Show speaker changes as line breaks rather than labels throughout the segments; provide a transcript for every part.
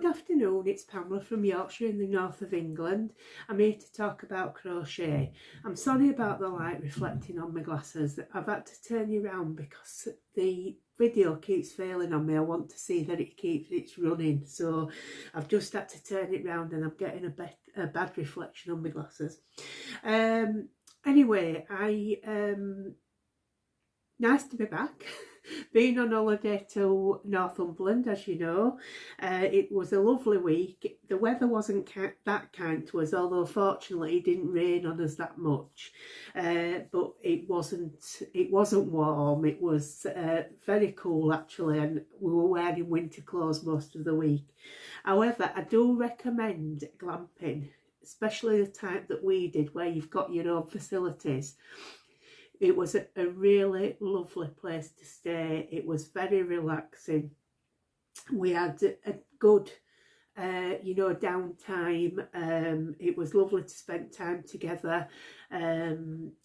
good afternoon, it's Pamela from Yorkshire in the north of England. I'm here to talk about crochet. I'm sorry about the light reflecting on my glasses. I've had to turn you around because the video keeps failing on me. I want to see that it's running, so I've just had to turn it round and I'm getting a bad reflection on my glasses. Anyway, nice to be back. Been on holiday to Northumberland, as you know. It was a lovely week. The weather wasn't that kind to us, although fortunately it didn't rain on us that much. But it wasn't warm. It was very cool actually, and we were wearing winter clothes most of the week. However, I do recommend glamping, especially the type that we did, where you've got your own facilities. It was a really lovely place to stay. It was very relaxing. We had a good, downtime. It was lovely to spend time together.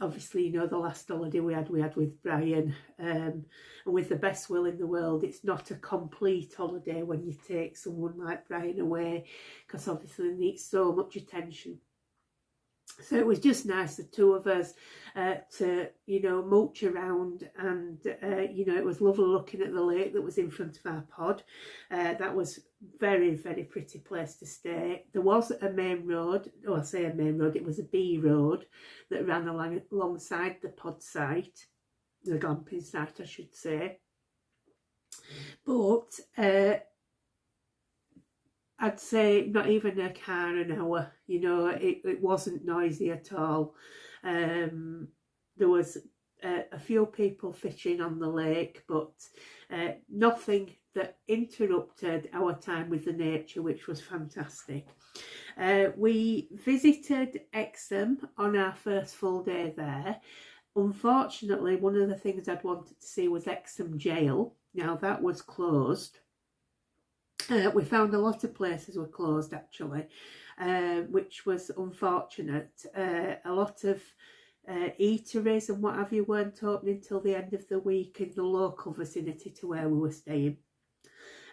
Obviously, the last holiday we had with Brian. And with the best will in the world, it's not a complete holiday when you take someone like Brian away, because obviously they need so much attention. So it was just nice, the two of us, to, mooch around, and, it was lovely looking at the lake that was in front of our pod. That was very, very pretty place to stay. There was a main road, I say a main road, it was a B road that ran alongside the pod site, the glamping site I should say. But I'd say not even a car an hour, it wasn't noisy at all. There was a few people fishing on the lake, but nothing that interrupted our time with the nature, which was fantastic. We visited Exham on our first full day there. Unfortunately, one of the things I'd wanted to see was Exham Jail. Now that was closed. We found a lot of places were closed actually, which was unfortunate. A lot of eateries and what have you weren't opening until the end of the week in the local vicinity to where we were staying.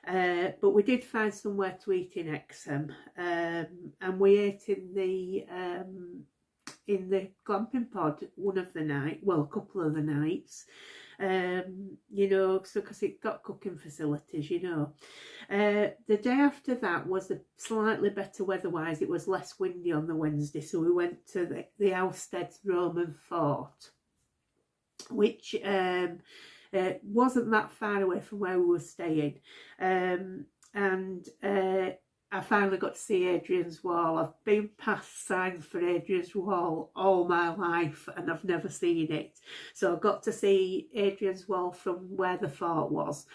But we did find somewhere to eat in Exham, and we ate in the glamping pod a couple of the nights. So because it got cooking facilities, the day after that was a slightly better weather-wise. It was less windy on the Wednesday, so we went to the Ousted's Roman Fort, which wasn't that far away from where we were staying, and I finally got to see Adrian's Wall. I've been past signs for Adrian's Wall all my life and I've never seen it. So I got to see Adrian's Wall from where the fort was.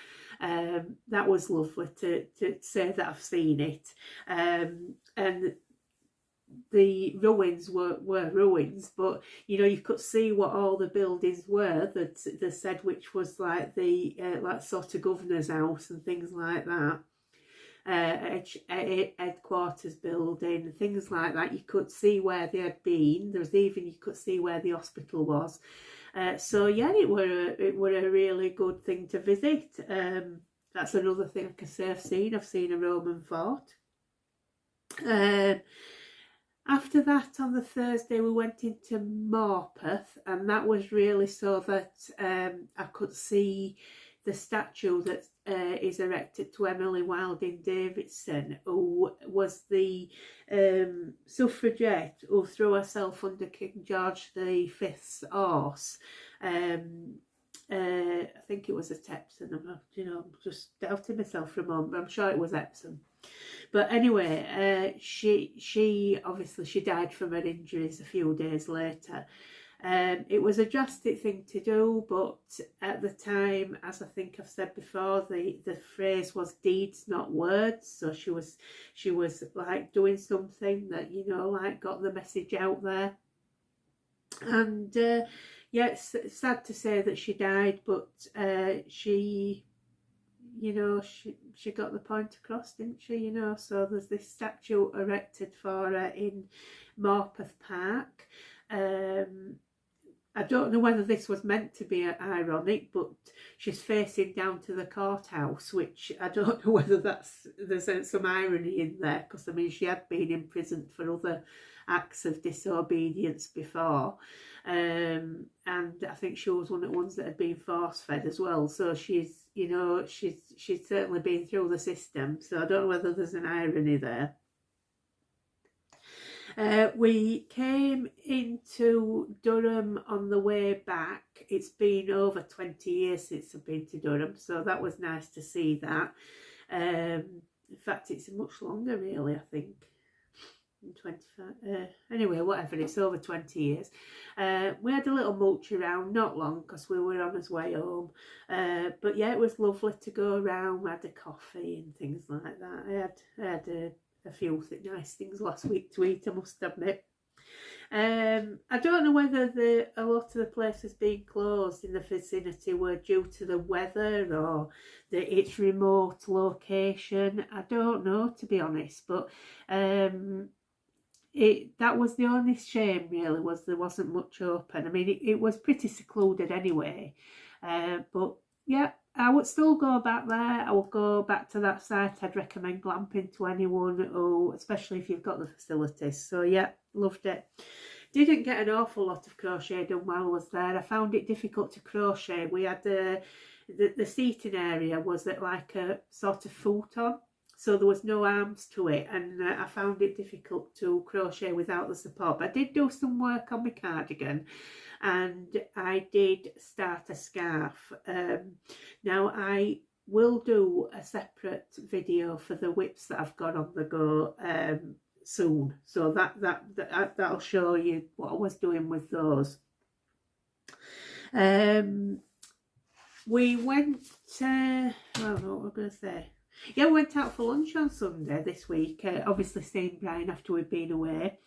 That was lovely to say that I've seen it. And the ruins were ruins, but you could see what all the buildings were that they said, which was like the like sort of governor's house and things like that. Headquarters building, things like that. You could see where they had been. You could see where the hospital was. So yeah, it were a really good thing to visit. That's another thing I can say I've seen. I've seen a Roman fort. After that, on the Thursday, we went into Morpeth, and that was really so that I could see the statue that is erected to Emily Wilding Davidson, who was the suffragette who threw herself under King George V's horse. I think it was at Epsom. I'm just doubting myself for a moment, but I'm sure it was Epsom. But anyway, she obviously died from her injuries a few days later. It was a drastic thing to do, but at the time, as I think I've said before, the phrase was deeds, not words. So she was like doing something that like got the message out there. And yeah, it's sad to say that she died, but she got the point across, didn't she? So there's this statue erected for her in Morpeth Park. I don't know whether this was meant to be ironic, but she's facing down to the courthouse, which I don't know whether there's some irony in there, because I mean she had been imprisoned for other acts of disobedience before, and I think she was one of the ones that had been force fed as well. So she's, you know, she's certainly been through the system. So I don't know whether there's an irony there. We came into Durham on the way back. It's been over 20 years since I've been to Durham, so that was nice to see that. In fact, it's much longer really, I think. 25, anyway, whatever, it's over 20 years. We had a little mooch around, not long, because we were on our way home, but yeah, it was lovely to go around. We had a coffee and things like that. I had a few nice things last week to eat, I must admit. I don't know whether a lot of the places being closed in the vicinity were due to the weather or its remote location. I don't know, to be honest, but that was the only shame really, was there wasn't much open. I mean, it was pretty secluded anyway, but yeah, I would still go back there. I would go back to that site. I'd recommend glamping to anyone, or especially if you've got the facilities. So yeah, loved it. Didn't get an awful lot of crochet done while I was there. I found it difficult to crochet. We had the seating area was at like a sort of futon, so there was no arms to it, and I found it difficult to crochet without the support. But I did do some work on my cardigan, and I did start a scarf. Now I will do a separate video for the whips that I've got on the go soon, so that'll show you what I was doing with those. We went, I don't know what I'm going to say. Yeah, we went out for lunch on Sunday this week, obviously seeing Brian after we'd been away.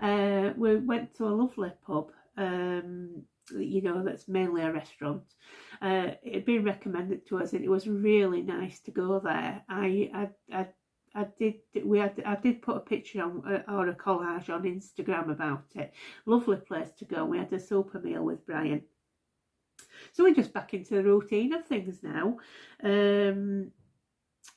We went to a lovely pub, you know, that's mainly a restaurant. It had been recommended to us, and it was really nice to go there. I did put a picture on, or a collage on Instagram about it. Lovely place to go. We had a super meal with Brian. So we're just back into the routine of things now.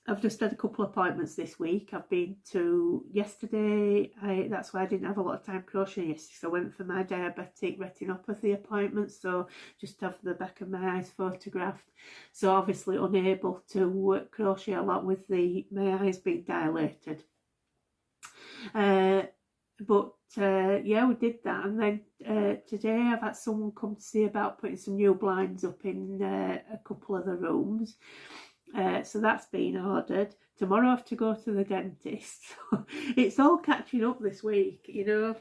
I've just had a couple of appointments this week. I've been to yesterday. That's why I didn't have a lot of time crocheting yesterday. So I went for my diabetic retinopathy appointment. So just have the back of my eyes photographed. So obviously unable to crochet a lot with my eyes being dilated. But yeah, we did that, and then today I've had someone come to see about putting some new blinds up in a couple of the rooms. So that's been ordered. Tomorrow I have to go to the dentist. It's all catching up this week, you know.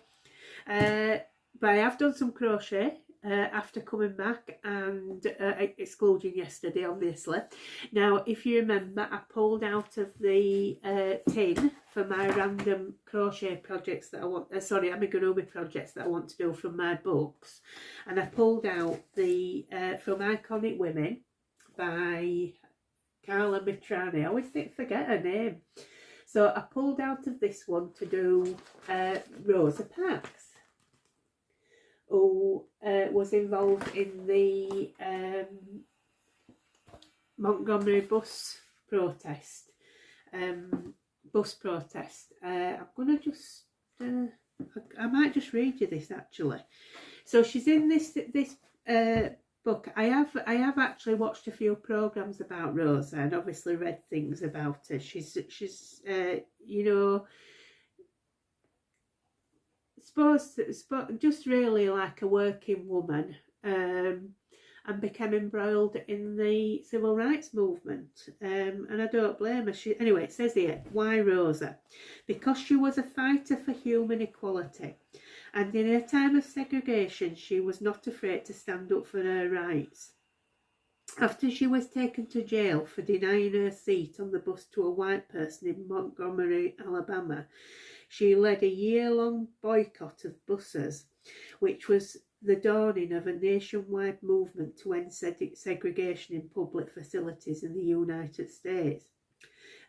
But I have done some crochet after coming back, and excluding yesterday, obviously. Now, if you remember, I pulled out of the tin for my random crochet projects that I want, amigurumi projects that I want to do from my books, and I pulled out the From Iconic Women by Carla Mitrani. I always forget her name. So I pulled out of this one to do Rosa Parks, who was involved in the Montgomery bus protest. I'm going to just, I might just read you this actually. So she's in this book. I have actually watched a few programs about Rosa, and obviously read things about her. She's you know, just really like a working woman, and became embroiled in the civil rights movement, and I don't blame her. Anyway, it says here, why Rosa? Because she was a fighter for human equality, and in a time of segregation she was not afraid to stand up for her rights. After she was taken to jail for denying her seat on the bus to a white person in Montgomery, Alabama, she led a year-long boycott of buses, which was the dawning of a nationwide movement to end segregation in public facilities in the United States.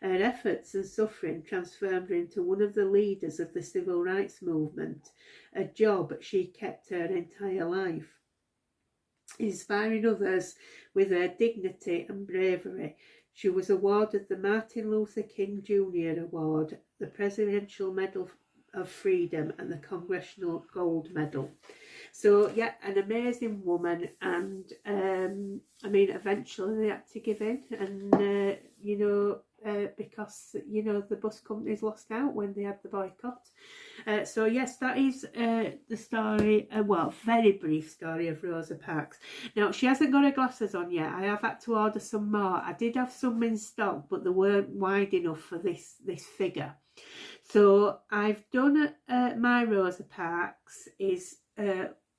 Her efforts and suffering transformed her into one of the leaders of the civil rights movement, a job she kept her entire life. Inspiring others with her dignity and bravery, she was awarded the Martin Luther King Jr. Award, the Presidential Medal of Freedom, and the Congressional Gold Medal. So yeah, an amazing woman, and I mean, eventually they had to give in, and you know, because you know the bus companies lost out when they had the boycott. So yes, that is the story. Well, very brief story of Rosa Parks. Now she hasn't got her glasses on yet. I have had to order some more. I did have some in stock, but they weren't wide enough for this figure. So I've done my Rosa Parks is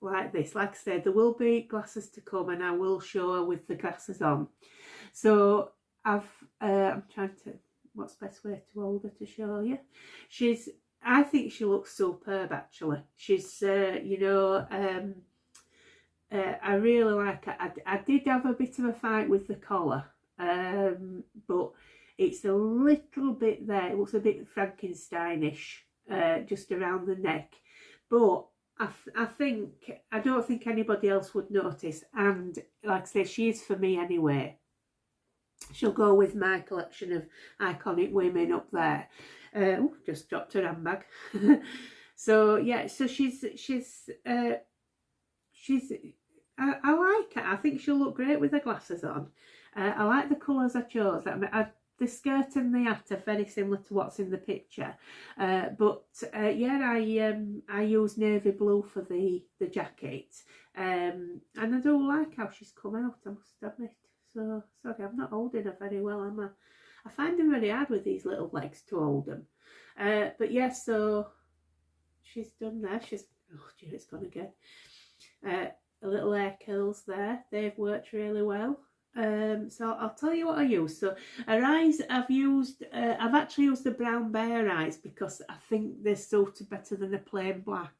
like this. Like I said, there will be glasses to come, and I will show her with the glasses on. So I'm trying to, what's the best way to hold her to show you? I think she looks superb actually. She's you know, I really like her. I did have a bit of a fight with the collar, but it's a little bit there. It looks a bit Frankensteinish, just around the neck, but I don't think anybody else would notice. And like I say, she is for me anyway. She'll go with my collection of iconic women up there. Just dropped her handbag. So yeah, so she's I like her. I think she'll look great with her glasses on. I like the colours I chose. The skirt and the hat are very similar to what's in the picture, but yeah, I use navy blue for the jacket, and I do like how she's come out, I must admit. So sorry, I'm not holding her very well, am I? I find them very hard with these little legs to hold them, but yeah, so she's done there. Oh dear, it's gone again. A little hair curls there, they've worked really well. So I'll tell you what I use. So her eyes, I've actually used the brown bear eyes because I think they're suited better than a plain black.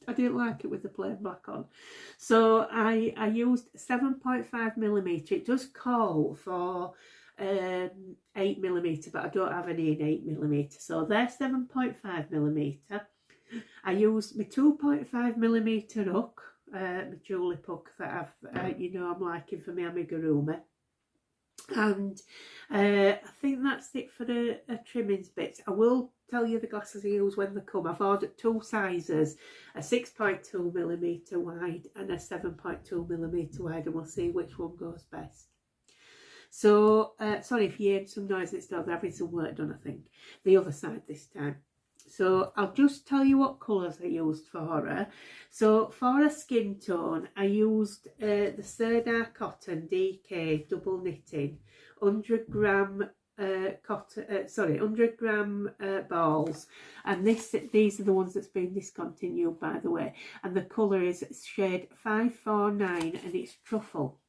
I didn't like it with the plain black on, so I used 7.5mm. It does call for 8mm, but I don't have any in 8mm, so they're 7.5mm. I used my 2.5mm hook, my tulip hook that I've you know, I'm liking for my amigurumi, and I think that's it for the trimmings bits. I will tell you the glasses I use when they come. I've ordered two sizes, a 6.2mm wide and a 7.2mm wide, and we'll see which one goes best. So sorry if you hear some noise, it's still having some work done, I think, the other side this time. So I'll just tell you what colours I used for her. So for a skin tone, I used the Serdar Cotton DK double knitting, 100 gram cotton, 100 gram balls, and these are the ones that's been discontinued, by the way, and the colour is shade 549 and it's truffle.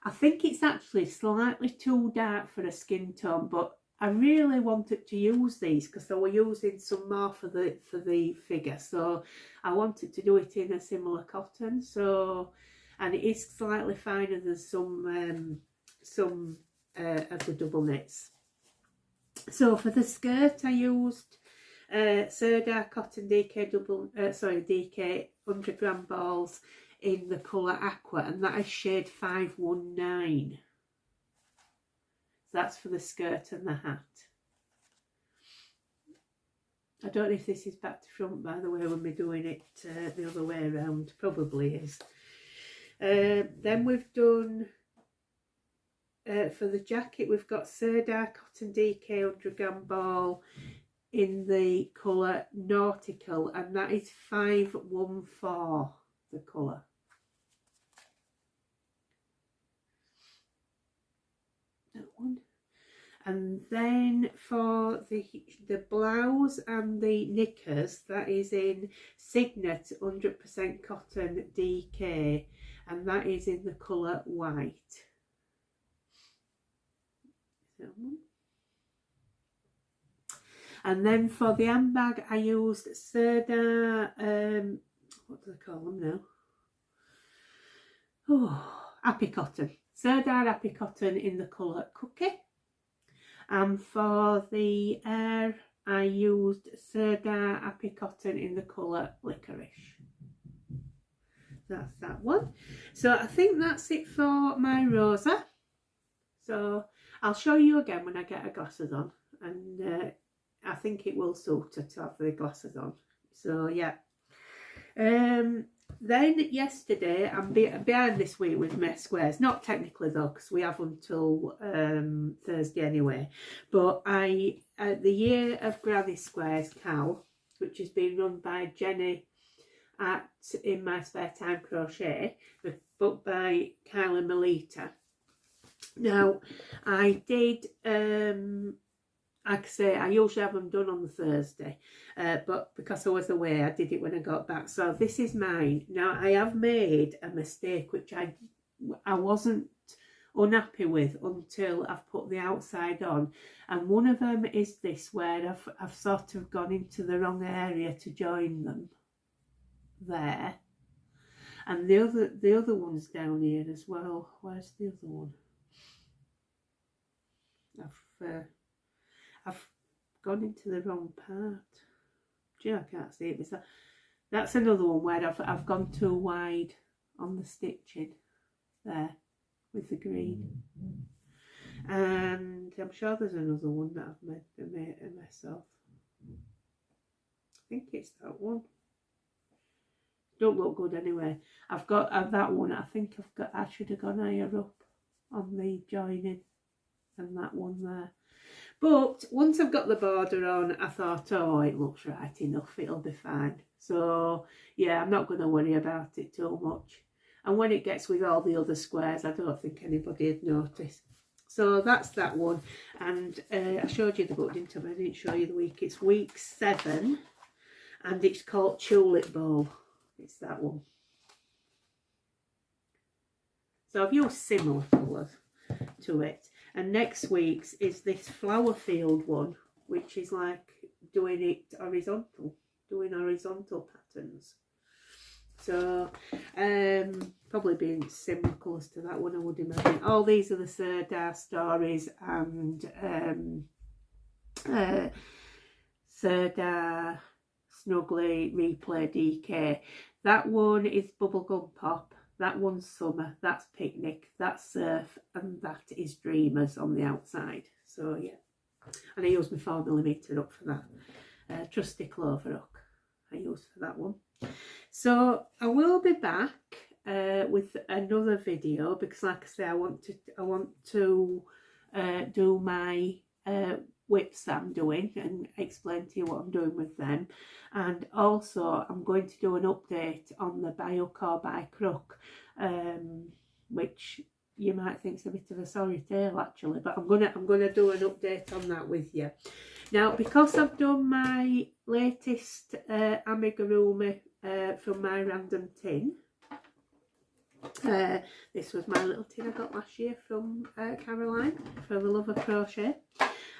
I think it's actually slightly too dark for a skin tone, but I really wanted to use these because I were using some more for the figure, so I wanted to do it in a similar cotton. So, and it is slightly finer than some of the double knits. So for the skirt, I used Serdar Cotton DK DK 100 gram balls in the colour aqua, and that is shade 519. That's for the skirt and the hat. I don't know if this is back to front, by the way, when we're doing it the other way around. Probably is. Then we've done, for the jacket, we've got Serdar Cotton DK 100 gram ball in the colour Nautical, and that is 514, the colour. That one. And then for the blouse and the knickers, that is in Signet 100% cotton DK, and that is in the colour white. That one. And then for the handbag, I used Serdar, what do they call them now? Oh, Happy Cotton. Serdar Happy Cotton in the colour Cookie. And for the hair, I used Serdar Happy Cotton in the colour Licorice. that's that one. So I think that's it for my Rosa. So I'll show you again when I get her glasses on, and I think it will suit her to have the glasses on. So yeah. Then yesterday, I'm behind this week with my squares. Not technically though, because we have until Thursday anyway. But the Year of Granny Squares Cal, which has been run by Jenny at In My Spare Time Crochet, the book by Kyle and Melita. Now, I did, like I say, I usually have them done on the Thursday, but because I was away, I did it when I got back. So this is mine. Now, I have made a mistake, which I wasn't unhappy with until I've put the outside on. And one of them is this, where I've sort of gone into the wrong area to join them there. And the other one's down here as well. Where's the other one? I've gone into the wrong part. Gee, I can't see it. That's another one where I've gone too wide on the stitching there with the green. And I'm sure there's another one that I've made a mess of. I think it's that one. Don't look good anyway. I've got that one. I think I should have gone higher up on the joining than that one there. But once I've got the border on, I thought, oh, it looks right enough, it'll be fine. So yeah, I'm not going to worry about it too much. And when it gets with all the other squares, I don't think anybody would notice. So that's that one. And I showed you the book, didn't I? I didn't show you the week. It's week 7, and it's called Tulip Bowl. It's that one. So I've used similar colours to it. And next week's is this flower field one, which is like doing horizontal patterns. So probably being similar colours to that one, I would imagine. All these are the Serdar stories and Serdar Snuggly Replay DK. That one is Bubblegum Pop. That one's Summer, that's Picnic, that's Surf, and that is Dreamers on the outside. So yeah, and I used my 4mm up for that. Trusty Clover Hook I used for that one. So I will be back with another video, because like I say, I want to do my whips that I'm doing and explain to you what I'm doing with them. And also I'm going to do an update on the By Hook or By Crook, which you might think is a bit of a sorry tale actually, but I'm gonna do an update on that with you. Now, because I've done my latest amigurumi from my random tin, this was my little tin I got last year from Caroline, for the love of crochet.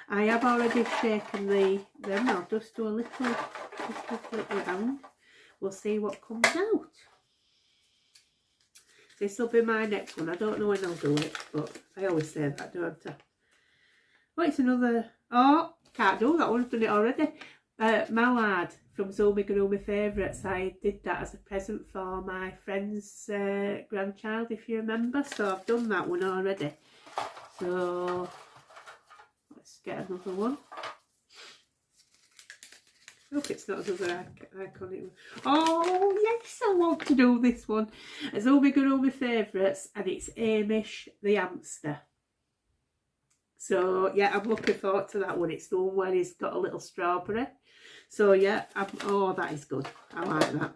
I have already shaken them. I'll just do a little flip around. We'll see what comes out. This will be my next one. I don't know when I'll do it, but I always say that, don't I? Oh, it's another. Oh, can't do that one. I've done it already. Mallard from Zumigurumi Favourites. I did that as a present for my friend's grandchild, if you remember. So I've done that one already. So let's get another one. I hope it's not another iconic one. Oh yes, I want to do this one. It's Zumigurumi Favourites, and it's Amish the hamster. So yeah, I'm looking forward to that one. It's the one where he's got a little strawberry. So yeah, oh, that is good. I like that.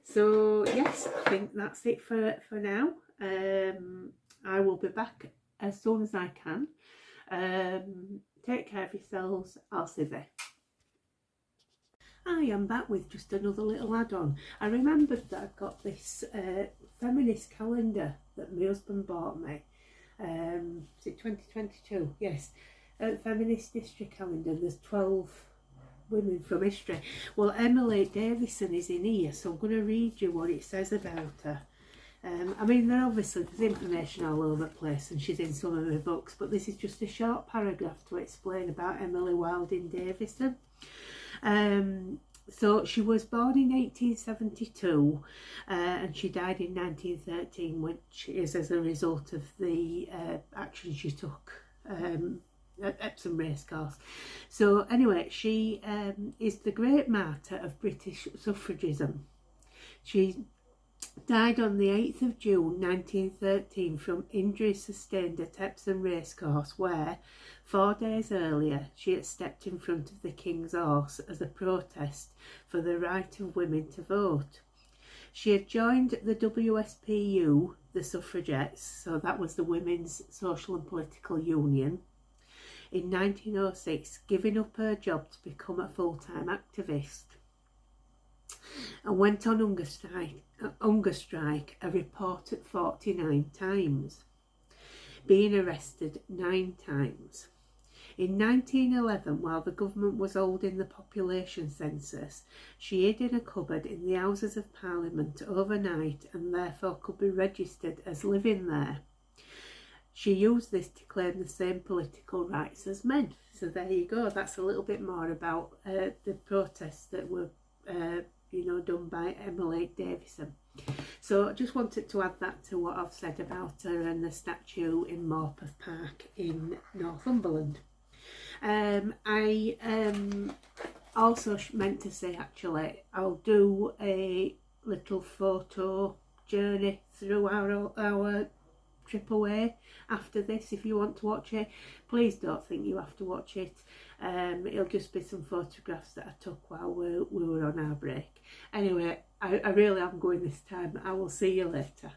So yes, I think that's it for now. I will be back as soon as I can. Take care of yourselves. I'll see you there. I am back with just another little add-on. I remembered that I got this feminist calendar that my husband bought me. Is it 2022? Yes. Feminist history calendar. There's 12 women from history. Well, Emily Davison is in here, so I'm going to read you what it says about her. I mean, there's information all over the place, and she's in some of my books, but this is just a short paragraph to explain about Emily Wilding Davison. So she was born in 1872 and she died in 1913, which is as a result of the action she took at Epsom Racecourse. So anyway, she is the great martyr of British suffragism. She died on the 8th of June 1913 from injuries sustained at Epsom Racecourse, where 4 days earlier she had stepped in front of the King's horse as a protest for the right of women to vote. She had joined the WSPU, the suffragettes, so that was the Women's Social and Political Union, in 1906, giving up her job to become a full-time activist, and went on hunger strike, a reported 49 times, being arrested 9 times. In 1911, while the government was holding the population census, she hid in a cupboard in the Houses of Parliament overnight and therefore could be registered as living there. She used this to claim the same political rights as men. So there you go. That's a little bit more about the protests that were done by Emily Davison. So I just wanted to add that to what I've said about her and the statue in Morpeth Park in Northumberland. I also meant to say, actually, I'll do a little photo journey through our trip away after this. If you want to watch it, please don't think you have to watch it. It'll just be some photographs that I took while we were on our break. Anyway, I really am going this time. I will see you later.